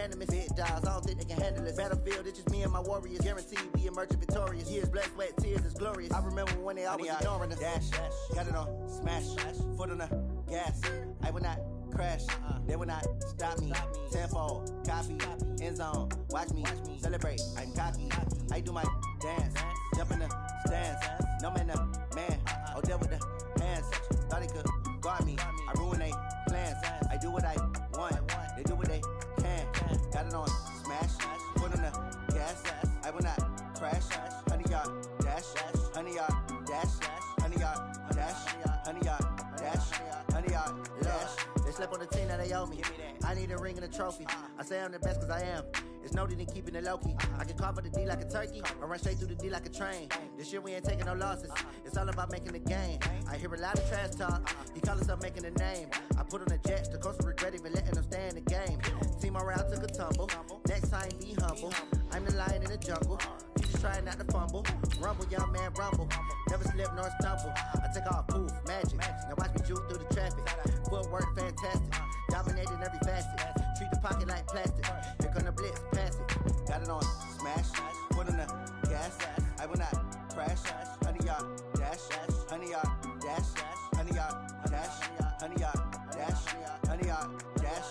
unanimous. Big dogs, I don't think they can handle this. Battlefield, it's just me and my warriors. Guaranteed we emerge victorious. Years, blood, sweat, tears is glorious. I remember when they always ignoring us. Dash, got it on, smash, foot on the gas. I will not crash, they will not stop me. Tenfold, copy, end zone, watch me celebrate. I'm cocky, I do my dance, jump in the stands. No man, man, oh deal with the hands. Thought he could guard me, I ruin they plans. I do what I want, they do what they can. Got it on, smash, foot on the gas. I will not crash, 100-yard dash, 100-yard dash, 100-yard dash, 100-yard dash, 100-yard dash. They slept on the team that they owe me. I need a ring and a trophy. I say I'm the best cause I am. It's noted in keeping it low-key. I can carve up the D like a turkey or run straight through the D like a train. This year we ain't taking no losses. It's all about making the game. I hear a lot of trash talk. He call himself making a name. I put on the Jets. The coach will regret even letting them stay in the game. Team around took a tumble. Next time be humble. I'm the lion in the jungle. You just trying not to fumble. Rumble, young man, rumble. Never slip nor stumble. I take off, poof, magic. Now watch me juke through the traffic. Footwork fantastic. Dominating every facet. Treat the pocket like plastic. Here come the blitz, pass it. Got it on, smash. Foot on the gas. I will not crash. 100-yard dash. 100-yard dash. 100-yard dash. 100-yard dash. 100-yard dash.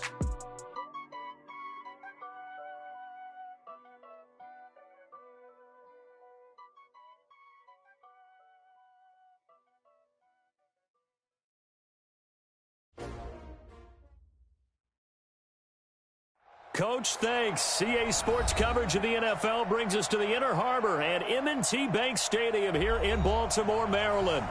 Coach, thanks. CA Sports coverage of the NFL brings us to the Inner Harbor at M&T Bank Stadium here in Baltimore, Maryland.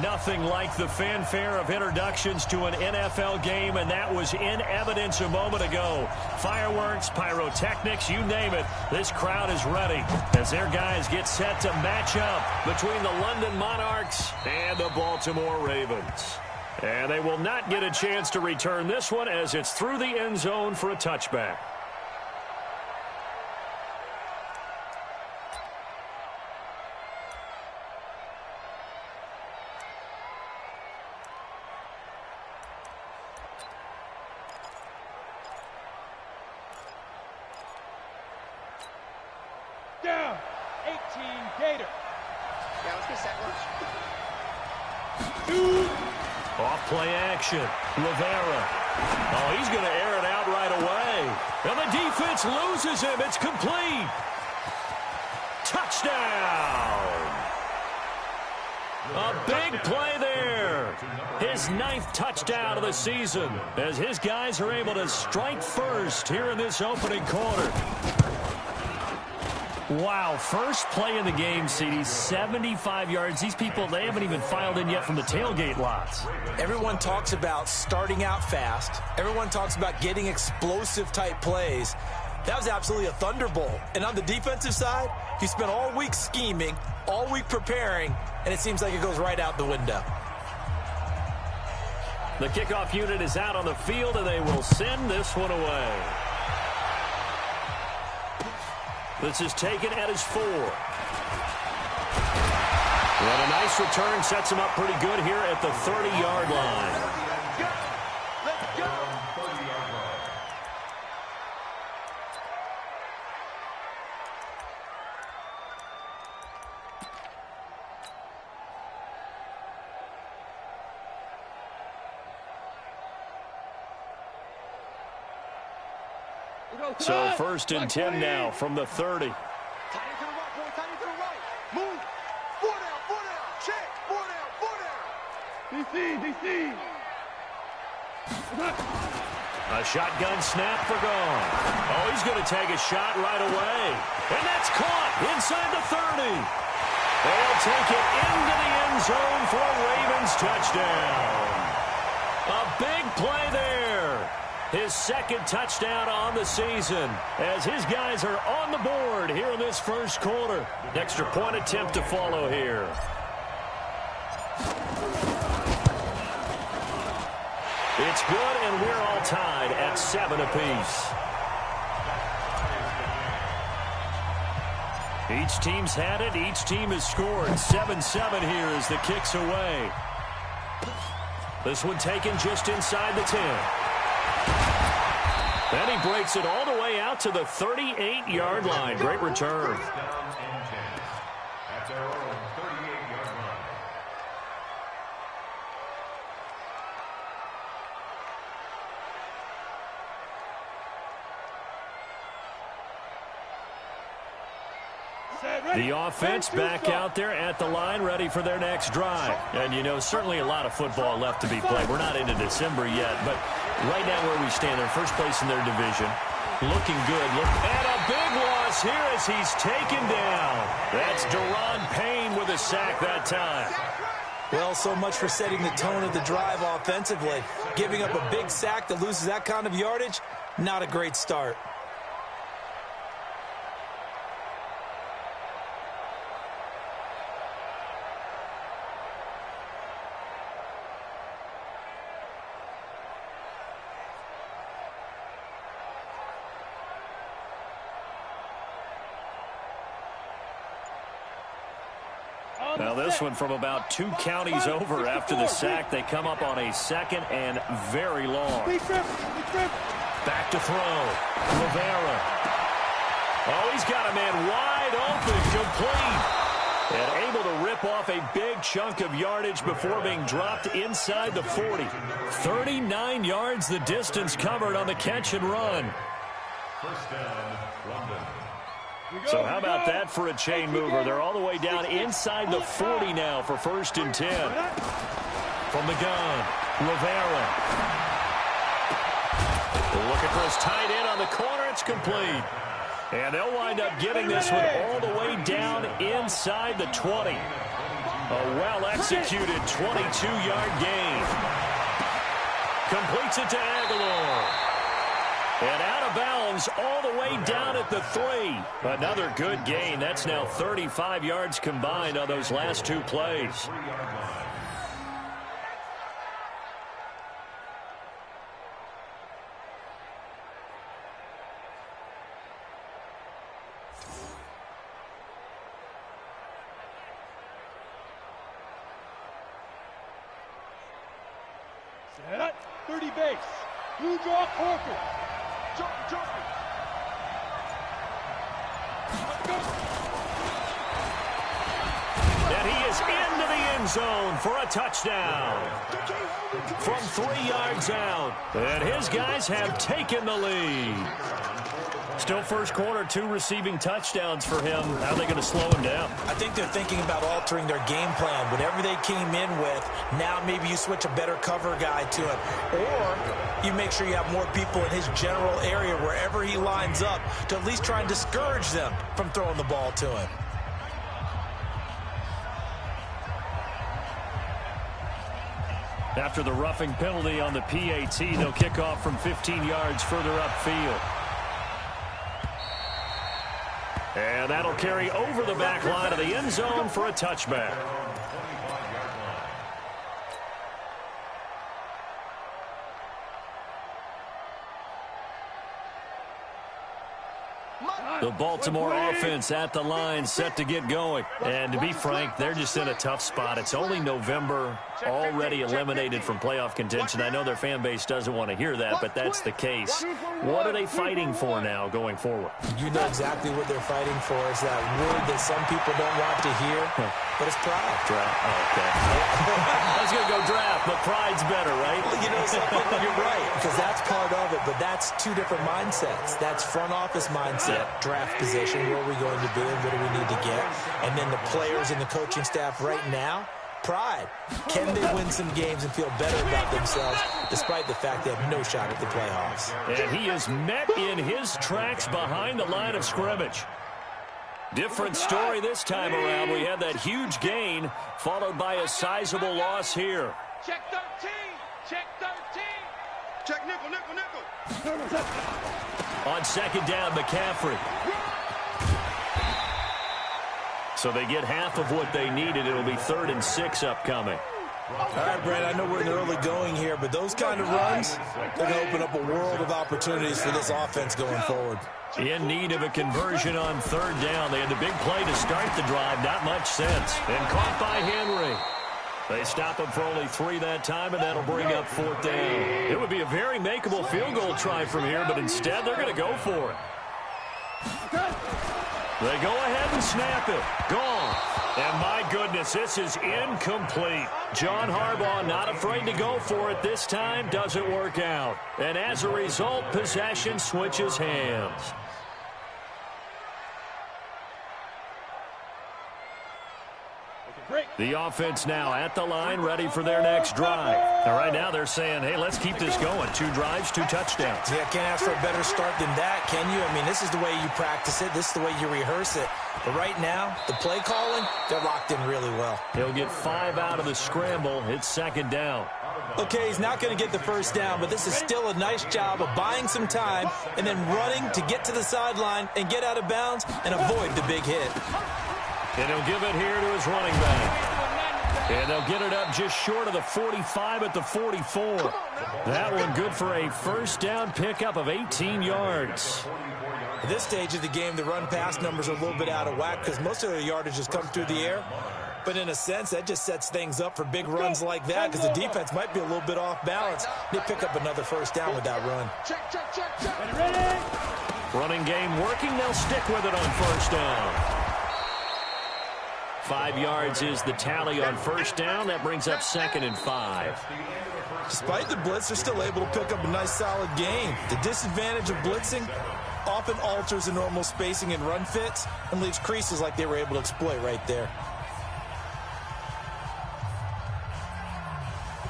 Nothing like the fanfare of introductions to an NFL game, and that was in evidence a moment ago. Fireworks, pyrotechnics, you name it. This crowd is ready as their guys get set to match up between the London Monarchs and the Baltimore Ravens. And they will not get a chance to return this one as it's through the end zone for a touchback. Down, 18 Gator. Yeah, let's get set. Off play action. Rivera. Oh, he's going to air it out right away. And the defense loses him. It's complete. Touchdown. A big play there. His 9th touchdown of the season as his guys are able to strike first here in this opening quarter. Wow, first play in the game, CD, 75 yards. These people, they haven't even filed in yet from the tailgate lots. Everyone talks about starting out fast. Everyone talks about getting explosive-type plays. That was absolutely a thunderbolt. And on the defensive side, you spent all week scheming, all week preparing, and it seems like it goes right out the window. The kickoff unit is out on the field, and they will send this one away. This is taken at his 4. And a nice return sets him up pretty good here at the 30-yard line. Let's go. So 1st and 10 now from the 30. Tight end to the right, boy. Tight end to the right. Move. 4 down. Check. 4 down. DC. A shotgun snap for gone. Oh, he's going to take a shot right away. And that's caught inside the 30. They'll take it into the end zone for a Ravens touchdown. A big play there. His 2nd touchdown on the season as his guys are on the board here in this first quarter. Extra point attempt to follow here. It's good, and we're all tied at 7 apiece. Each team's had it. Each team has scored. 7-7 here as the kick's away. This one taken just inside the 10. And he breaks it all the way out to the 38-yard line. Great return. At their own 38-yard line. The offense back out there at the line, ready for their next drive. And, you know, certainly a lot of football left to be played. We're not into December yet, but right now where we stand, they're first place in their division. Looking good. And a big loss here as he's taken down. That's Deron Payne with a sack that time. Well, so much for setting the tone of the drive offensively. Giving up a big sack that loses that kind of yardage, not a great start. Now this one from about 2 counties over after the sack. They come up on a 2nd and very long. Back to throw. Rivera. Oh, he's got a man wide open, complete. And able to rip off a big chunk of yardage before being dropped inside the 40. 39 yards the distance covered on the catch and run. First down, London. So how about that for a chain mover? They're all the way down inside the 40 now for 1st and 10. From the gun, Rivera. Looking for his tight end on the corner. It's complete. And they'll wind up getting this one all the way down inside the 20. A well-executed 22-yard gain. Completes it to Aguilar. And out of bounds all the way down at the 3. Another good gain. That's now 35 yards combined on those last 2 plays. Set up, 30 base. Blue draw corker. Jump. And he is into the end zone for a touchdown. From 3 yards out. And his guys have taken the lead. Still first quarter, 2 receiving touchdowns for him. How are they going to slow him down? I think they're thinking about altering their game plan. Whatever they came in with, now maybe you switch a better cover guy to it. Or you make sure you have more people in his general area wherever he lines up to at least try and discourage them from throwing the ball to him. After the roughing penalty on the PAT, they'll kick off from 15 yards further upfield. And that'll carry over the back line of the end zone for a touchback. The Baltimore offense at the line, set to get going. And to be frank, they're just in a tough spot. It's only November, already eliminated from playoff contention. I know their fan base doesn't want to hear that, but that's the case. What are they fighting for now going forward? You know exactly what they're fighting for. Is that word that some people don't want to hear, but it's pride. Draft. Oh, okay. I was going to go draft, but pride's better, right? Well, you know something? You're right, because that's part of it, but that's 2 different mindsets. That's front office mindset, draft position, where are we going to be and what do we need to get? And then the players and the coaching staff right now, pride. Can they win some games and feel better about themselves despite the fact they have no shot at the playoffs? And he is met in his tracks behind the line of scrimmage. Different story this time around. We had that huge gain followed by a sizable loss here. Check 13. Check 13. Check nickel. On 2nd down, McCaffrey. So they get half of what they needed. It'll be 3rd and 6 upcoming. All right, Brad, I know we're in the early going here, but those kind of runs, they're going to open up a world of opportunities for this offense going forward. In need of a conversion on 3rd down. They had the big play to start the drive. Not much sense. And caught by Henry. They stop him for only 3 that time, and that'll bring up 4th down. It would be a very makeable field goal try from here, but instead they're going to go for it. They go ahead and snap it. Gone. And my goodness, this is incomplete. John Harbaugh not afraid to go for it this time. Doesn't work out. And as a result, possession switches hands. The offense now at the line, ready for their next drive. And right now they're saying, hey, let's keep this going. 2 drives, 2 touchdowns. Yeah, can't ask for a better start than that, can you? I mean, this is the way you practice it. This is the way you rehearse it. But right now, the play calling, they're locked in really well. He'll get 5 out of the scramble. It's 2nd down. Okay, he's not going to get the first down, but this is still a nice job of buying some time and then running to get to the sideline and get out of bounds and avoid the big hit. And he'll give it here to his running back. And they'll get it up just short of the 45 at the 44. That one good for a first down pickup of 18 yards. At this stage of the game, the run-pass numbers are a little bit out of whack because most of the yardage has come through the air. But in a sense, that just sets things up for big runs like that because the defense might be a little bit off balance. They pick up another first down with that run. Running game working. They'll stick with it on first down. 5 yards is the tally on first down. That brings up 2nd and 5. Despite the blitz, they're still able to pick up a nice, solid gain. The disadvantage of blitzing often alters the normal spacing and run fits and leaves creases like they were able to exploit right there.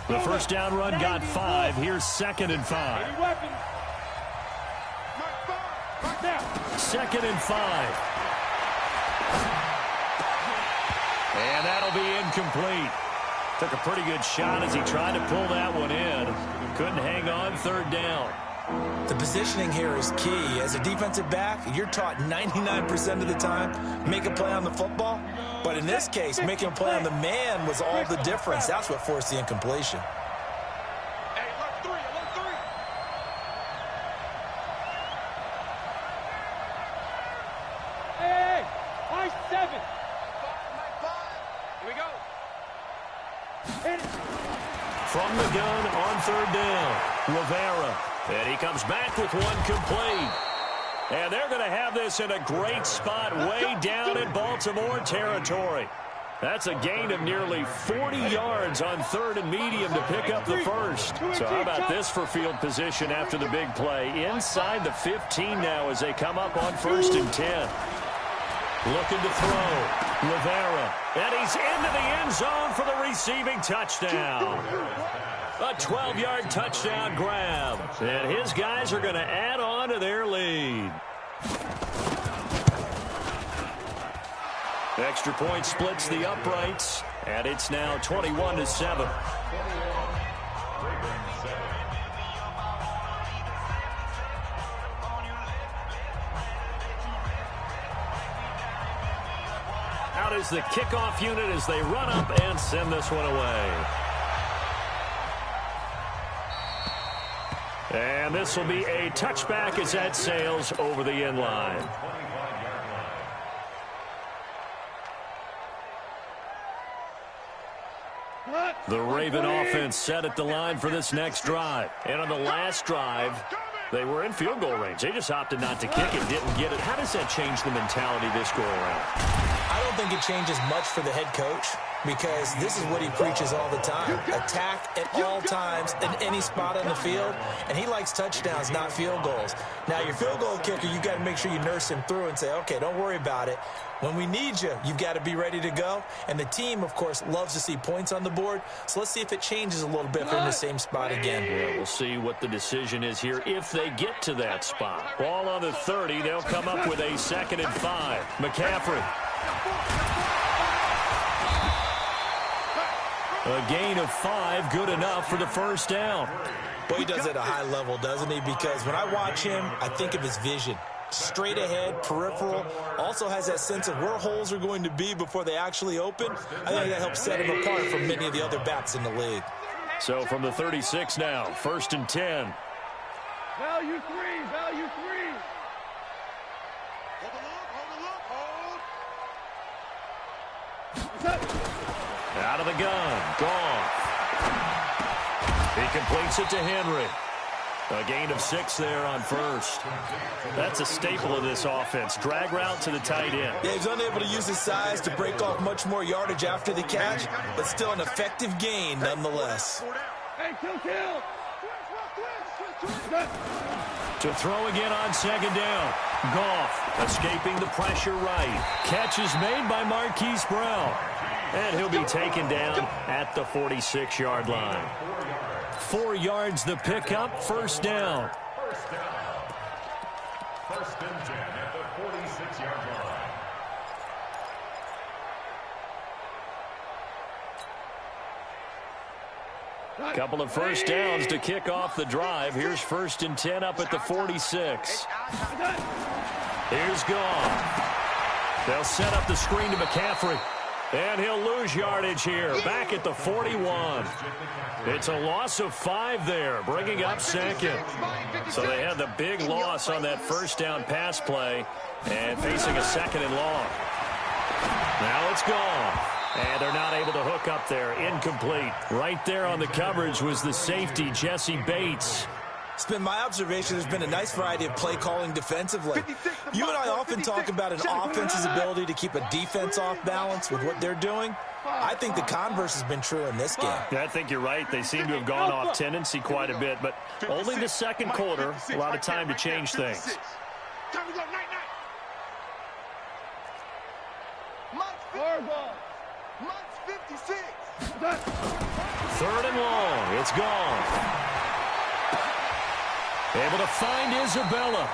The first down run got 5. Here's 2nd and 5. 2nd and 5. And that'll be incomplete. Took a pretty good shot as he tried to pull that one in. Couldn't hang on 3rd down. The positioning here is key. As a defensive back, you're taught 99% of the time, make a play on the football. But in this case, making a play on the man was all the difference. That's what forced the incompletion. From the gun on 3rd down, Rivera. And he comes back with one complete. And they're going to have this in a great spot way down in Baltimore territory. That's a gain of nearly 40 yards on 3rd and medium to pick up the first. So how about this for field position after the big play? Inside the 15 now as they come up on 1st and 10. Looking to throw. Rivera. And he's into the end zone for the receiving touchdown. A 12-yard touchdown grab. And his guys are going to add on to their lead. Extra point splits the uprights. And it's now 21-7. Out is the kickoff unit as they run up and send this one away. And this will be a touchback as that sails over the end line. The Raven offense set at the line for this next drive. And on the last drive, they were in field goal range. They just opted not to kick it, didn't get it. How does that change the mentality this go around? I don't think it changes much for the head coach because this is what he preaches all the time. Attack at all times in any spot on the field, and he likes touchdowns, not field goals. Now, your field goal kicker, you've got to make sure you nurse him through and say, okay, don't worry about it. When we need you, you've got to be ready to go. And the team, of course, loves to see points on the board. So let's see if it changes a little bit if they're in the same spot again. Yeah, we'll see what the decision is here if they get to that spot. Ball on the 30. They'll come up with a 2nd and 5. McCaffrey. A gain of 5, good enough for the first down. Boy, he does it at a high level, doesn't he? Because when I watch him, I think of his vision. Straight ahead, peripheral, also has that sense of where holes are going to be before they actually open. I think that helps set him apart from many of the other backs in the league. So from the 36 now, 1st and 10. Value three, value three. Hold the look, hold. Out of the gun. Goff. He completes it to Henry. A gain of 6 there on first. That's a staple of this offense. Drag route to the tight end. Yeah, he's unable to use his size to break off much more yardage after the catch, but still an effective gain nonetheless. Hey, kill. To throw again on second down. Goff escaping the pressure right. Catch is made by Marquise Brown. And he'll be taken down at the 46-yard line. 4 yards the pickup, first down. First and 10 at the 46-yard line. Couple of first downs to kick off the drive. Here's first and 10 up at the 46. Here's Goff. They'll set up the screen to McCaffrey. And he'll lose yardage here, back at the 41. It's a loss of 5 there, bringing up second. So they had the big loss on that first down pass play and facing a second and long. Now it's gone. And they're not able to hook up there. Incomplete. Right there on the coverage was the safety, Jesse Bates. It's been my observation there's been a nice variety of play calling defensively. You and I often talk about an offense's ability to keep a defense off balance with what they're doing. I think the converse has been true in this game. Yeah, I think you're right. They seem to have gone off tendency quite a bit, but only the second quarter, a lot of time to change things. Time to go, night. Months 56. Third and long. It's gone. Able to find Isabella.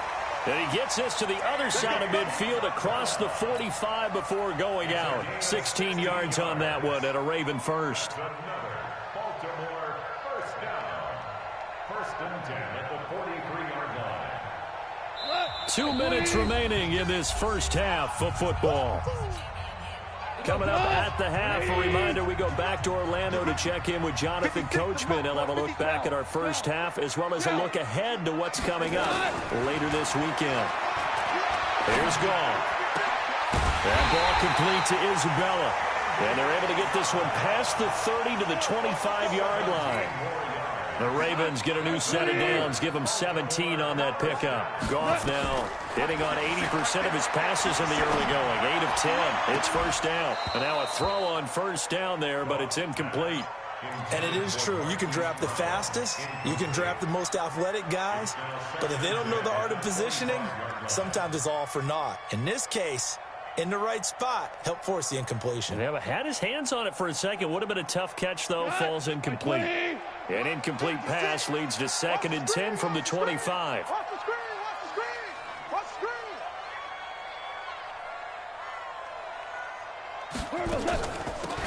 And he gets this to the other side of midfield across the 45 before going out. 16 yards on that one at a Raven first. Another Baltimore first down. First and 10 at the 43-yard line. 2 minutes remaining in this first half of football. Coming up at the half, a reminder, we go back to Orlando to check in with Jonathan Coachman. He'll have a look back at our first half as well as a look ahead to what's coming up later this weekend. Here's Goff. That ball complete to Isabella. And they're able to get this one past the 30 to the 25-yard line. The Ravens get a new set of downs, give them 17 on that pickup. Goff now hitting on 80% of his passes in the early going. 8 of 10. It's first down. And now a throw on first down there, but it's incomplete. And it is true. You can draft the fastest. You can draft the most athletic guys. But if they don't know the art of positioning, sometimes it's all for naught. In this case, in the right spot, help force the incompletion. Yeah, but had his hands on it for a second. Would have been a tough catch, though. Falls incomplete. An incomplete pass leads to second and 10 from the 25. Watch the screen.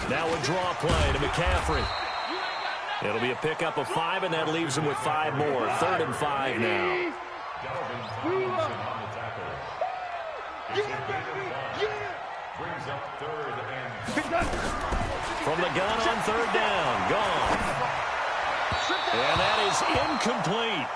Now a draw play to McCaffrey. It'll be a pickup of 5, and that leaves him with 5 more. 3rd and 5 now. Brings up 3rd and From the gun on 3rd down. Gone. And that is incomplete.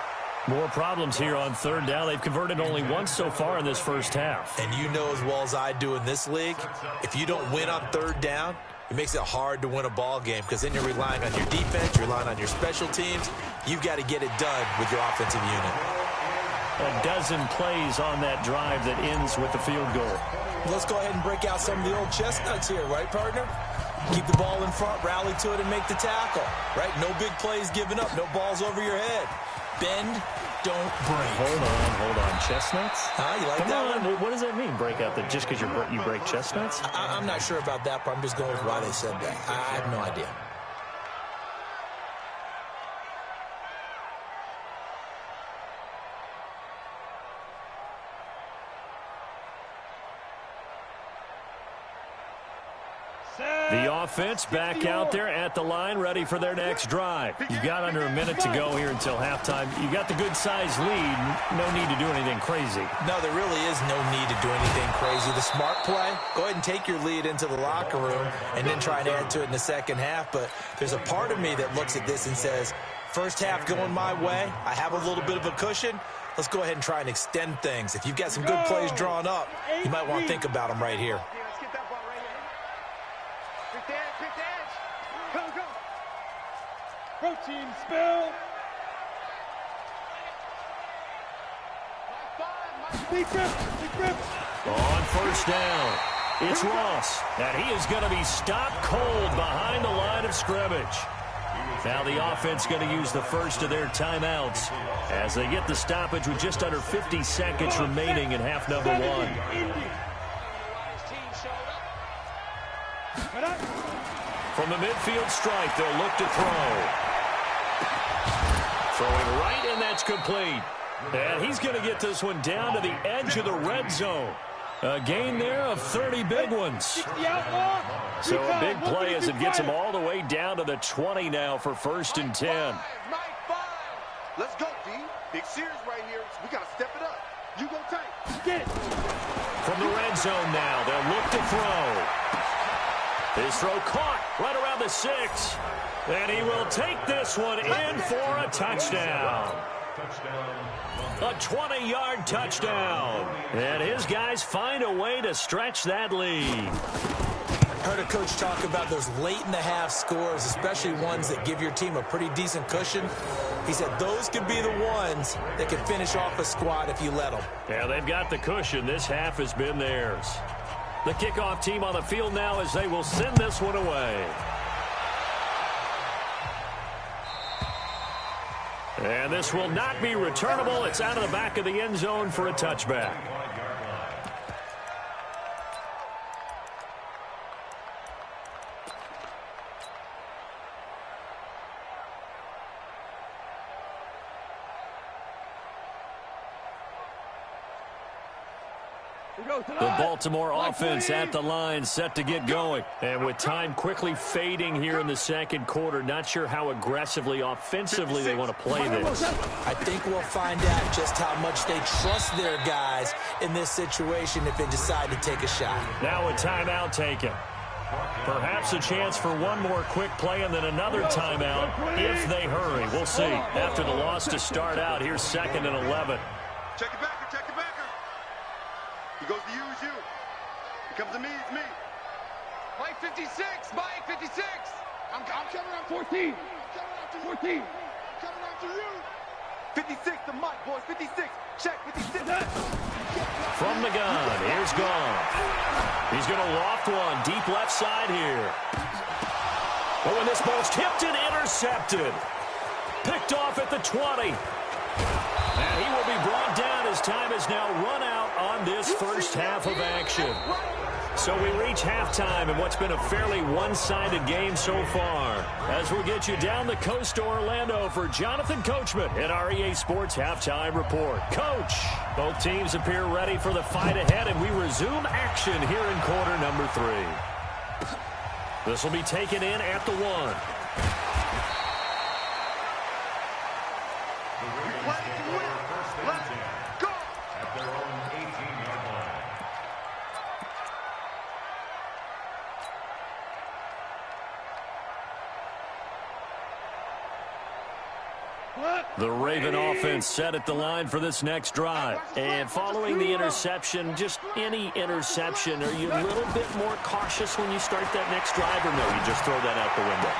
More problems here on 3rd down. They've converted only once so far in this first half. And you know as well as I do in this league, if you don't win on 3rd down, it makes it hard to win a ball game because then you're relying on your defense, you're relying on your special teams. You've got to get it done with your offensive unit. A dozen plays on that drive that ends with the field goal. Let's go ahead and break out some of the old chestnuts here, right, partner? Keep the ball in front, rally to it, and make the tackle, right? No big plays given up, no balls over your head. Bend, don't break. Hold on. Chestnuts? You like that one? What does that mean, break out? Just because you break chestnuts? I'm not sure about that, but I'm just going with why they said that. I have no idea. The offense back out there at the line, ready for their next drive. You've got under a minute to go here until halftime. You got the good-sized lead. No need to do anything crazy. No, there really is no need to do anything crazy. The smart play, go ahead and take your lead into the locker room and then try and add to it in the second half. But there's a part of me that looks at this and says, first half going my way, I have a little bit of a cushion. Let's go ahead and try and extend things. If you've got some good plays drawn up, you might want to think about them right here. Protein spill. Big grip. On first down, it's Ross, and he is going to be stopped cold behind the line of scrimmage. Now the offense going to use the first of their timeouts as they get the stoppage with just under 50 seconds remaining in half number one. From the midfield strike, they'll look to throw. Throwing right, and that's complete. And he's going to get this one down to the edge of the red zone. A gain there of 30 big ones. So a big play as it gets him all the way down to the 20 now for 1st and 10. Let's go, D. Big series right here. We got to step it up. You go tight. Get it. From the red zone now, they'll look to throw. His throw caught right around the 6. And he will take this one in for a touchdown. A 20-yard touchdown. And his guys find a way to stretch that lead. Heard a coach talk about those late-in-the-half scores, especially ones that give your team a pretty decent cushion. He said those could be the ones that could finish off a squad if you let them. Yeah, they've got the cushion. This half has been theirs. The kickoff team on the field now as they will send this one away. And this will not be returnable. It's out of the back of the end zone for a touchback. The Baltimore offense at the line, set to get going. And with time quickly fading here in the second quarter, not sure how aggressively, offensively they want to play this. I think we'll find out just how much they trust their guys in this situation if they decide to take a shot. Now a timeout taken. Perhaps a chance for one more quick play and then another timeout if they hurry. We'll see. After the loss to start out, here's 2nd and 11. Check it back. He goes to use you. He comes to me, it's me. Mike 56, Mike 56. I'm coming around 14. Coming after 14. Coming after you. 56 to Mike, boys, 56. Check, 56. From the gun, here's Goff. He's going to loft one, deep left side here. Oh, and this ball's tipped and intercepted. Picked off at the 20. And he will be brought down as time has now run out on this first half of action. So we reach halftime in what's been a fairly one-sided game so far. As we'll get you down the coast to Orlando for Jonathan Coachman at our EA Sports Halftime Report. Coach, both teams appear ready for the fight ahead, and we resume action here in quarter number 3. This will be taken in at the 1. The Raven offense set at the line for this next drive. And following the interception, just any interception, are you a little bit more cautious when you start that next drive, or no, you just throw that out the window?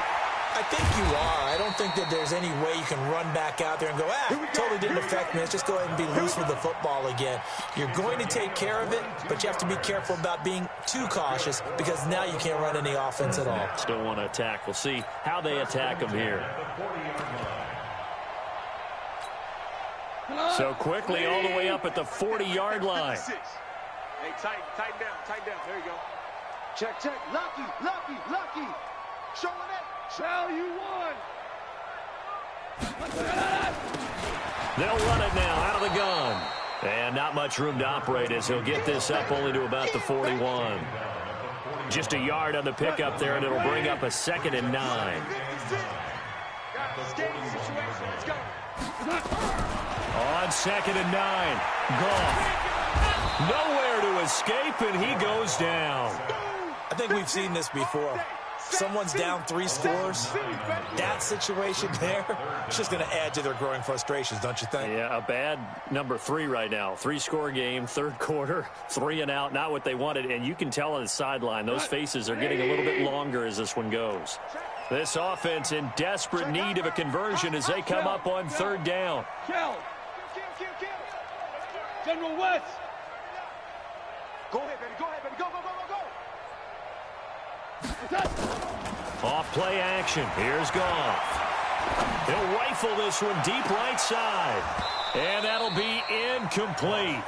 I think you are. I don't think that there's any way you can run back out there and go, totally didn't affect me. Let's just go ahead and be loose with the football again. You're going to take care of it, but you have to be careful about being too cautious because now you can't run any offense at all. Still want to attack. We'll see how they attack them here. So quickly all the way up at the 40-yard line. Hey, tighten down. There you go. Check. Lucky. Showing it. Shall you won. They'll run it now out of the gun. And not much room to operate as he'll get this up only to about the 41. Just a yard on the pickup there, and it'll bring up a 2nd and 9. On 2nd and 9, Goff. Nowhere to escape, and he goes down. I think we've seen this before. Someone's down 3 scores. That situation there, it's just going to add to their growing frustrations, don't you think? Yeah, a bad number 3 right now. 3-score game, 3rd quarter, 3 and out, not what they wanted. And you can tell on the sideline, those faces are getting a little bit longer as this one goes. This offense in desperate need of a conversion as they come up on third down. General West. Go ahead, baby. Go ahead, baby. Go, go, go, go, go. Off play action. Here's Goff. He'll rifle this one deep right side. And that'll be incomplete.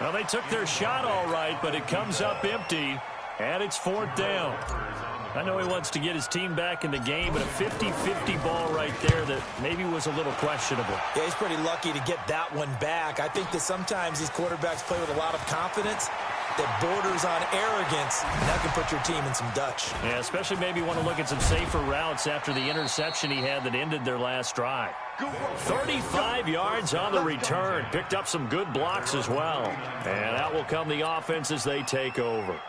Well, they took their shot all right, but it comes up empty, and it's fourth down. I know he wants to get his team back in the game, but a 50-50 ball right there that maybe was a little questionable. Yeah, he's pretty lucky to get that one back. I think that sometimes these quarterbacks play with a lot of confidence that borders on arrogance, and that can put your team in some Dutch. Yeah, especially maybe want to look at some safer routes after the interception he had that ended their last drive. 35 yards on the return. Picked up some good blocks as well. And out will come the offense as they take over.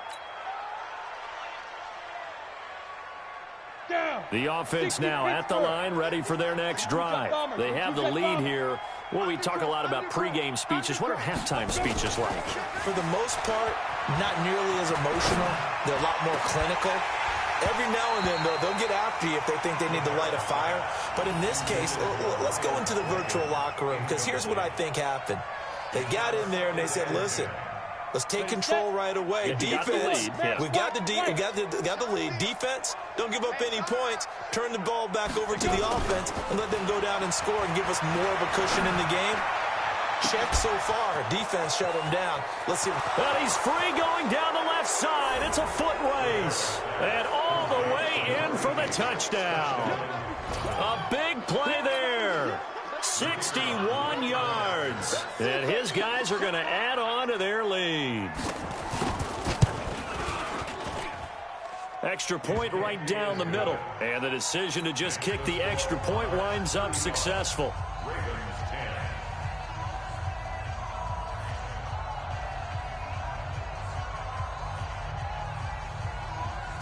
The offense now at the line, ready for their next drive. They have the lead here. Well, we talk a lot about pregame speeches. What are halftime speeches like? For the most part, not nearly as emotional. They're a lot more clinical. Every now and then, though, they'll get after you if they think they need to light a fire. But in this case, let's go into the virtual locker room, because here's what I think happened. They got in there and they said, listen, let's take control right away. Defense, we got the lead. Defense, don't give up any points. Turn the ball back over to the offense and let them go down and score and give us more of a cushion in the game. Check so far. Defense shut him down. Let's see. But he's free going down the left side. It's a foot race. And all the way in for the touchdown. A big play there. 61 yards. And his guys are going to add on to their lead. Extra point right down the middle. And the decision to just kick the extra point winds up successful.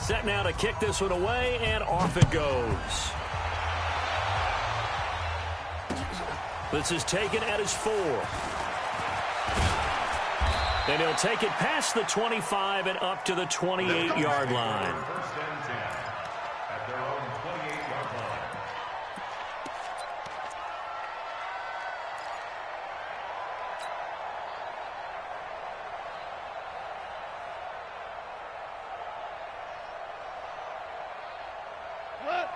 Set now to kick this one away, and off it goes. This is taken at his 4. And he'll take it past the 25 and up to the 28-yard line. First and 10 at their own 28-yard line.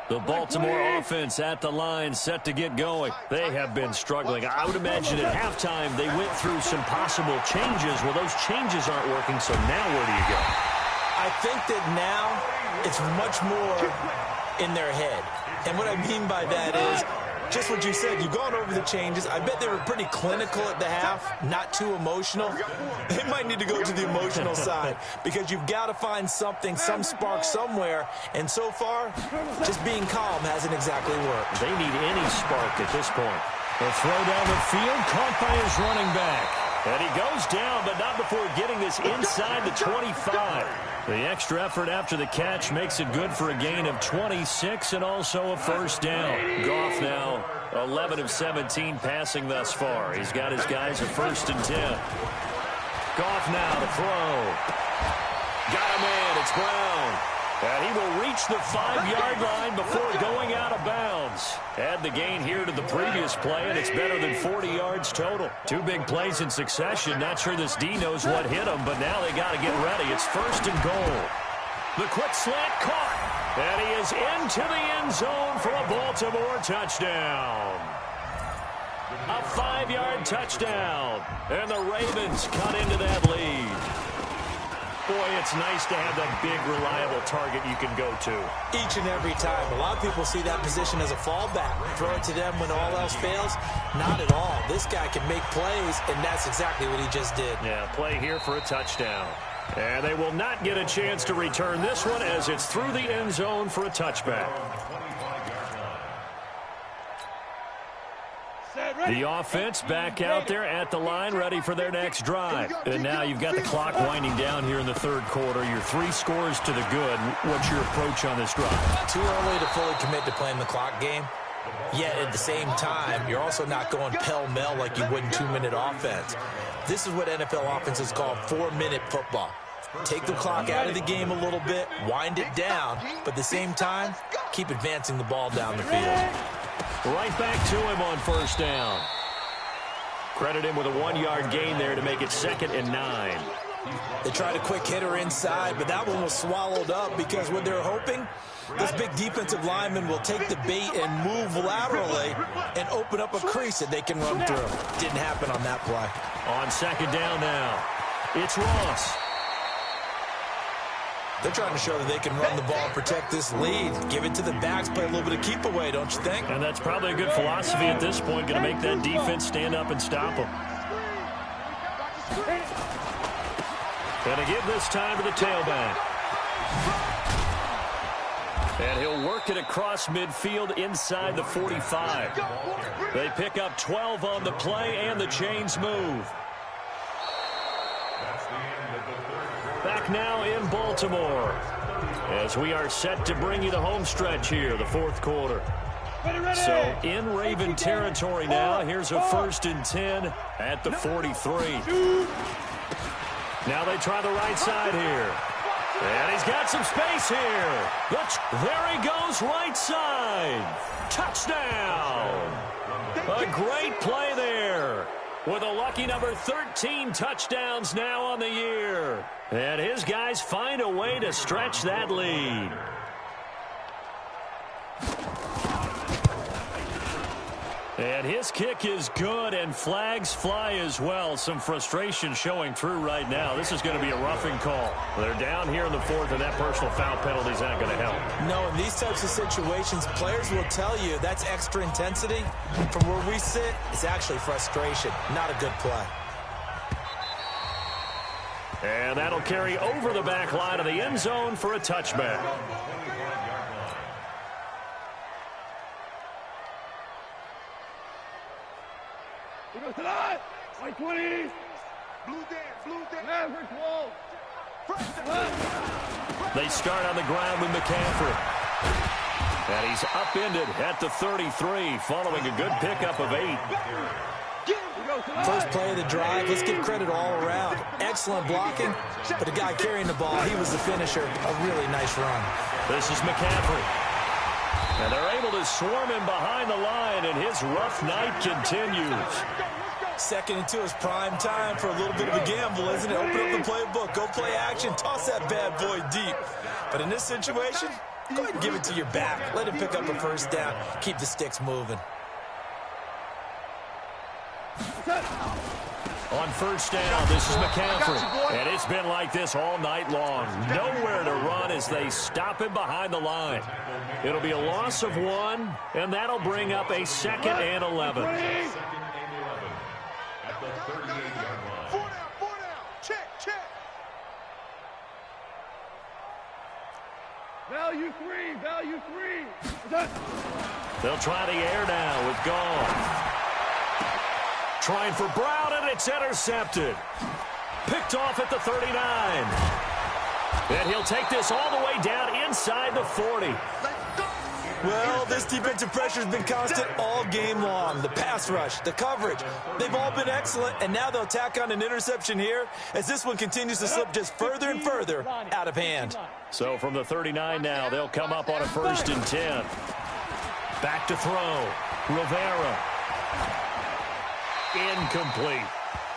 The Baltimore offense at the line, set to get going. They have been struggling. I would imagine at halftime they went through some possible changes. Well, those changes aren't working, so now where do you go? I think that now it's much more in their head. And what I mean by that is just what you said. You've gone over the changes. I bet they were pretty clinical at the half, not too emotional. They might need to go to the emotional side because you've got to find something, some spark somewhere. And so far, just being calm hasn't exactly worked. They need any spark at this point. The throw down the field, caught by his running back. And he goes down, but not before getting this inside the 25. The extra effort after the catch makes it good for a gain of 26 and also a first down. Goff now 11 of 17 passing thus far. He's got his guys a 1st and 10. Goff now to throw. Got a man. It's Brown. And he will reach the 5-yard line before going out of bounds. Add the gain here to the previous play, and it's better than 40 yards total. 2 big plays in succession. Not sure this D knows what hit him, but now they got to get ready. It's 1st and goal. The quick slant caught. And he is into the end zone for a Baltimore touchdown. A 5-yard touchdown. And the Ravens cut into that lead. Boy, it's nice to have that big, reliable target you can go to. Each and every time. A lot of people see that position as a fallback. Throw it to them when all else fails. Not at all. This guy can make plays, and that's exactly what he just did. Yeah, play here for a touchdown. And they will not get a chance to return this one as it's through the end zone for a touchback. The offense back out there at the line, ready for their next drive. And now you've got the clock winding down here in the 3rd quarter. Your 3 scores to the good. What's your approach on this drive? Too early to fully commit to playing the clock game. Yet at the same time, you're also not going pell-mell like you would in 2-minute offense. This is what NFL offenses call 4-minute football. take the clock out of the game a little bit, wind it down, but at the same time, keep advancing the ball down the field. Right back to him on first down. Credit him with a 1-yard gain there to make it 2nd and 9. They tried a quick hitter inside, but that one was swallowed up because what they're hoping, this big defensive lineman will take the bait and move laterally and open up a crease that they can run through. Didn't happen on that play. On 2nd down now, it's Ross. They're trying to show that they can run the ball and protect this lead. Give it to the backs, play a little bit of keep away, don't you think? And that's probably a good philosophy at this point, going to make that defense stand up and stop them. Going to give this time to the tailback. And he'll work it across midfield inside the 45. They pick up 12 on the play, and the chains move. Back now in Baltimore as we are set to bring you the home stretch here, the 4th quarter. So in Raven territory now. Here's a 1st and 10 at the 43. Now they try the right side here. And he's got some space here. There he goes, right side. Touchdown. A great play there. With a lucky number 13 touchdowns now on the year. And his guys find a way to stretch that lead. And his kick is good, and flags fly as well. Some frustration showing through right now. This is going to be a roughing call. They're down here in the 4th, and that personal foul penalty is not going to help. No, in these types of situations, players will tell you that's extra intensity. From where we sit, it's actually frustration, not a good play. And that'll carry over the back line of the end zone for a touchback. White 20. Blue dance. Maverick wall. They start on the ground with McCaffrey. And he's upended at the 33 following a good pickup of 8. First play of the drive, let's give credit all around. Excellent blocking, but the guy carrying the ball, he was the finisher. A really nice run. This is McCaffrey. And they're able to swarm him behind the line, and his rough night continues. 2nd and 2 is prime time for a little bit of a gamble, isn't it? Open up the playbook, go play action, toss that bad boy deep. But in this situation, go ahead and give it to your back. Let him pick up a 1st down. Keep the sticks moving. On 1st down, this is McCaffrey. And it's been like this all night long. Nowhere to run as they stop him behind the line. It'll be a loss of 1, and that'll bring up a 2nd and 11. At the 38-yard line. 4 down. Check. Value three. They'll try the air now with Gall. Trying for Brown, and it's intercepted. Picked off at the 39. And he'll take this all the way down inside the 40. Well, this defensive pressure has been constant all game long. The pass rush, the coverage, they've all been excellent, and now they'll tack on an interception here as this one continues to slip just further and further out of hand. So from the 39 now, they'll come up on a 1st and 10. Back to throw. Rivera. Incomplete.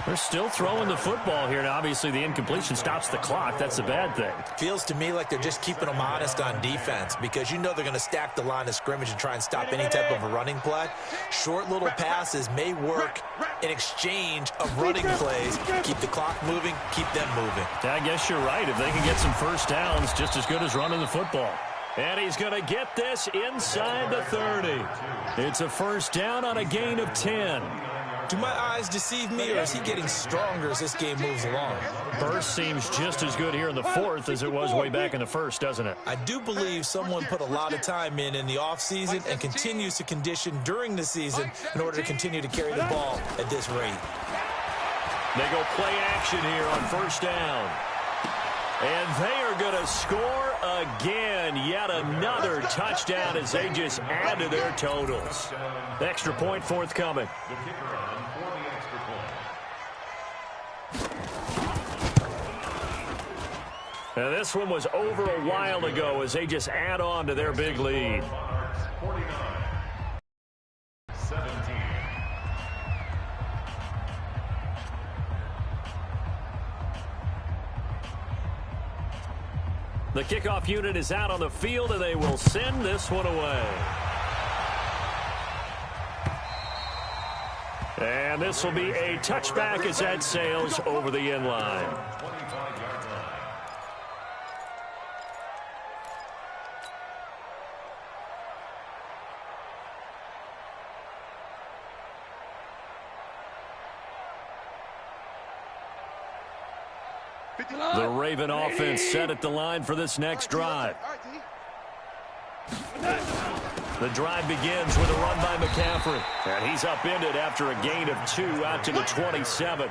They're still throwing the football here, and obviously the incompletion stops the clock. That's a bad thing. Feels to me like they're just keeping them honest on defense because you know they're going to stack the line of scrimmage and try and stop any type of a running play. Short little passes may work in exchange of running plays. Keep the clock moving, keep them moving. I guess you're right. If they can get some 1st downs, just as good as running the football. And he's going to get this inside the 30. It's a 1st down on a gain of 10. Do my eyes deceive me, or is he getting stronger as this game moves along? Burst seems just as good here in the 4th as it was way back in the 1st, doesn't it? I do believe someone put a lot of time in the offseason and continues to condition during the season in order to continue to carry the ball at this rate. They go play action here on 1st down. And they are going to score again. Yet another touchdown as they just add to their totals. Extra point forthcoming. The kicker on for the extra point. Now, this one was over a while ago as they just add on to their big lead. 49-17. The kickoff unit is out on the field, and they will send this one away. And this will be a touchback as that sails over the end line. 25-yard line. The Raven offense set at the line for this next drive. The drive begins with a run by McCaffrey. And he's upended after a gain of 2 out to the 27.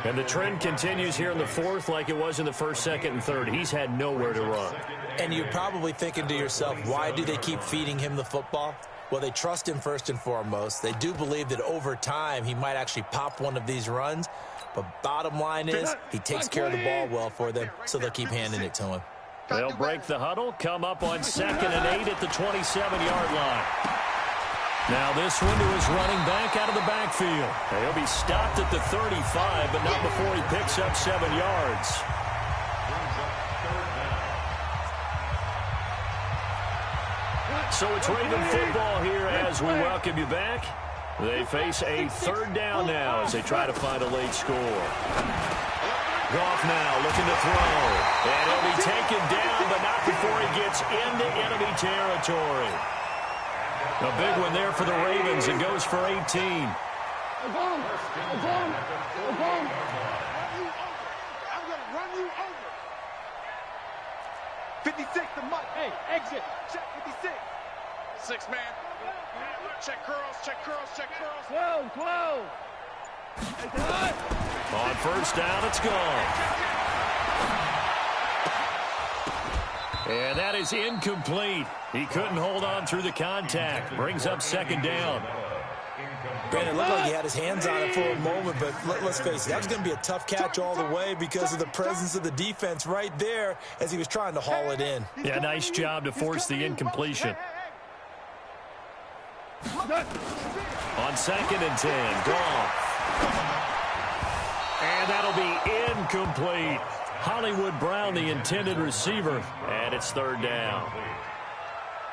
And the trend continues here in the fourth like it was in the first, second, and third. He's had nowhere to run. And you're probably thinking to yourself, why do they keep feeding him the football? Well, they trust him first and foremost. They do believe that over time he might actually pop one of these runs. But bottom line is he takes care of the ball well for them, so they'll keep handing it to him. They'll break the huddle, come up on 2nd and 8 at the 27-yard line. Now this one to his running back out of the backfield. He'll be stopped at the 35, but not before he picks up 7 yards. So it's Raven football here as we welcome you back. They face a 3rd down now as they try to find a late score. Goff now looking to throw. And he'll be taken down, but not before he gets into enemy territory. A big one there for the Ravens. It goes for 18. I'm going to run you over. 56, the Mike. Hey, exit. Check 56. 6 man. Check curls, check curls, check curls. 12. On 1st down, it's gone. And that is incomplete. He couldn't hold on through the contact. Brings up 2nd down. Brandon, it looked like he had his hands on it for a moment, but let's face it, that was going to be a tough catch all the way because of the presence of the defense right there as he was trying to haul it in. Yeah, nice job to force the incompletion. On 2nd and 10, Goff. And that'll be incomplete. Hollywood Brown, the intended receiver, and it's 3rd down.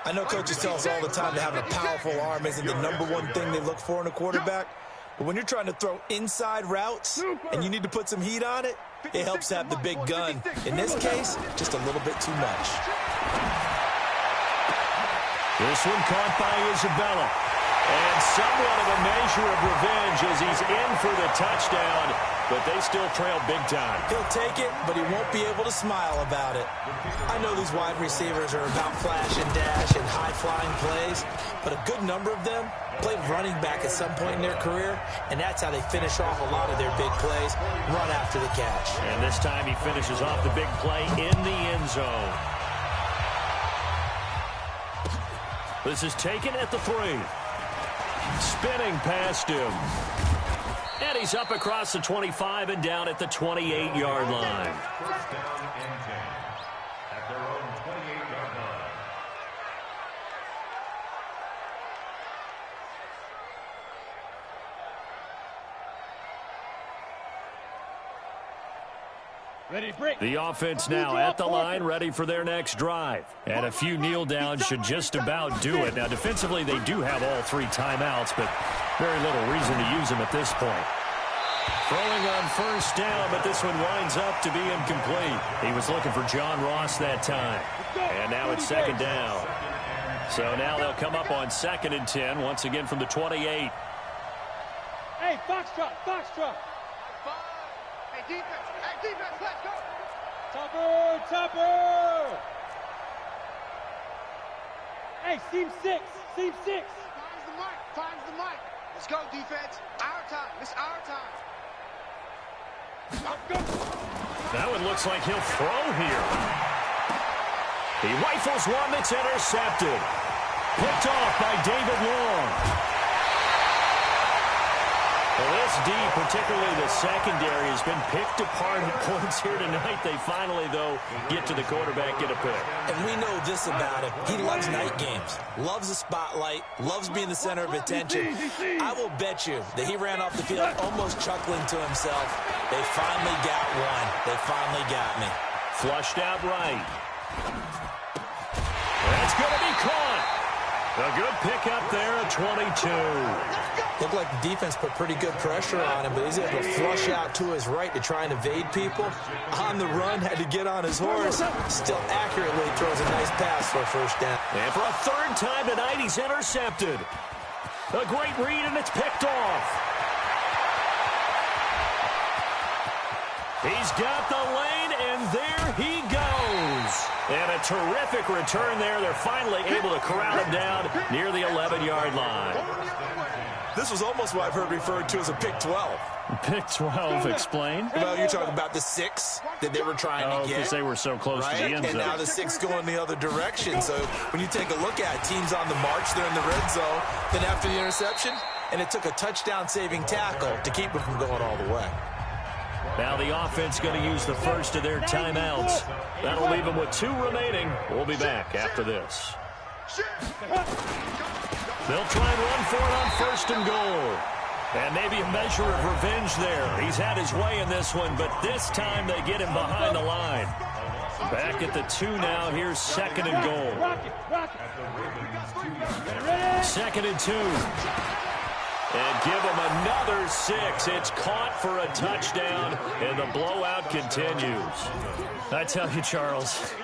I know coaches tell us all the time that having a powerful arm isn't the #1 thing they look for in a quarterback. But when you're trying to throw inside routes and you need to put some heat on it, it helps to have the big gun. In this case, just a little bit too much. This one caught by Isabella. And somewhat of a measure of revenge as he's in for the touchdown, but they still trail big time. He'll take it, but he won't be able to smile about it. I know these wide receivers are about flash and dash and high-flying plays, but a good number of them played running back at some point in their career, and that's how they finish off a lot of their big plays, run after the catch. And this time he finishes off the big play in the end zone. This is taken at the 3. Spinning past him. And he's up across the 25 and down at the 28-yard line. 1st down and 10 at their own 28-yard line. Ready, break. The offense now at the line, ready for their next drive. And a few kneel downs should just about do it. Now, defensively, they do have all 3 timeouts, but very little reason to use them at this point. Throwing on 1st down, but this one winds up to be incomplete. He was looking for John Ross that time. And now it's 2nd down. So now they'll come up on 2nd and 10, once again from the 28. Hey, Foxtrot. Hey, defense, let's go. Topper. Hey, seam 6. Finds the mic. Let's go, defense. Our time. It's our time. That one looks like he'll throw here. He rifles one that's intercepted. Picked off by David Long. Well, this D, particularly the secondary, has been picked apart at points here tonight. They finally, though, get to the quarterback, get a pick. And we know this about him. He loves night games, loves the spotlight, loves being the center of attention. I will bet you that he ran off the field almost chuckling to himself. They finally got one. They finally got me. Flushed out right. That's going to be caught. A good pickup there at 22. Looked like the defense put pretty good pressure on him, but he's able to flush out to his right to try and evade people. On the run, had to get on his horse. Still accurately throws a nice pass for a first down. And for a third time tonight, he's intercepted. A great read, and it's picked off. He's got the lane, and there he goes. And a terrific return there. They're finally able to corral him down near the 11-yard line. This was almost what I've heard referred to as a pick 12. Pick 12, explain. Well, you're talking about the 6 that they were trying to get. Because they were so close to the end zone. And now the 6 going the other direction. So when you take a look at it, teams on the march, they're in the red zone. Then after the interception, and it took a touchdown-saving tackle to keep them from going all the way. Now the offense going to use the first of their timeouts. That'll leave them with 2 remaining. We'll be back after this. They'll try and run for it on first and goal. And maybe a measure of revenge there. He's had his way in this one, but this time they get him behind the line. Back at the 2 now. Here's second and goal. Second and 2. And give him another 6. It's caught for a touchdown, and the blowout continues. I tell you, Charles,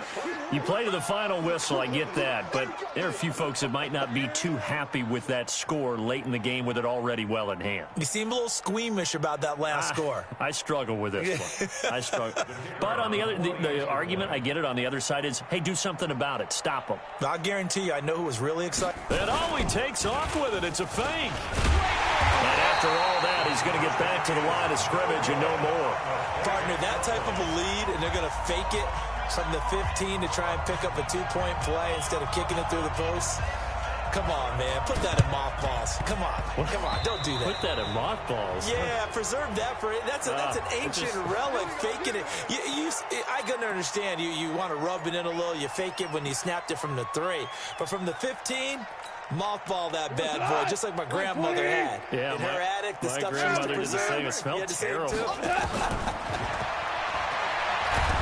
you play to the final whistle, I get that, but there are a few folks that might not be too happy with that score late in the game with it already well in hand. You seem a little squeamish about that last score. I struggle with this one. I struggle. But on the other, the argument, I get it, on the other side is, hey, do something about it. Stop them. I guarantee you, I know who was really excited. And he takes off with it. It's a fake. And after all that, he's going to get back to the line of scrimmage and no more. Partner, that type of a lead, and they're going to fake it from the 15 to try and pick up a 2-point play instead of kicking it through the post. Come on, man. Put that in mothballs. Come on. Come on. Don't do that. Put that in mothballs? Yeah, preserve that for it. That's an ancient relic. Faking it. I can understand. You want to rub it in a little. You fake it when you snapped it from the 3. But from the 15... mothball that bad boy, just like my grandmother had. Yeah, in her attic, the stuff she used to preserve. It smelled terrible.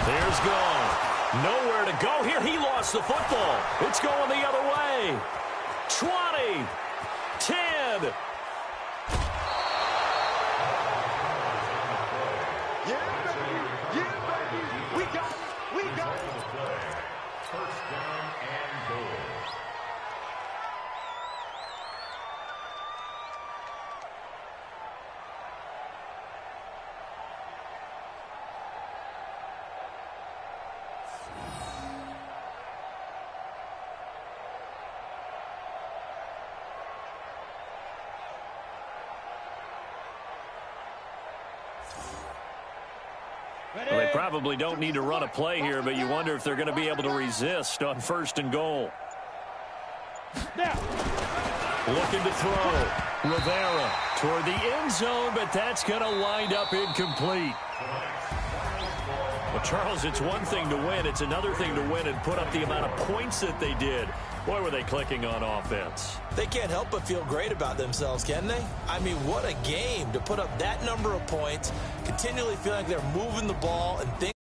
There's gone. Nowhere to go here. He lost the football. It's going the other way. 20. 10. We got it. First down and goal. Well, they probably don't need to run a play here, but you wonder if they're going to be able to resist on first and goal. Looking to throw. Rivera toward the end zone, but that's going to wind up incomplete. Well, Charles, it's one thing to win. It's another thing to win and put up the amount of points that they did. Boy, were they clicking on offense. They can't help but feel great about themselves, can they? I mean, what a game to put up that number of points, continually feeling like they're moving the ball and things.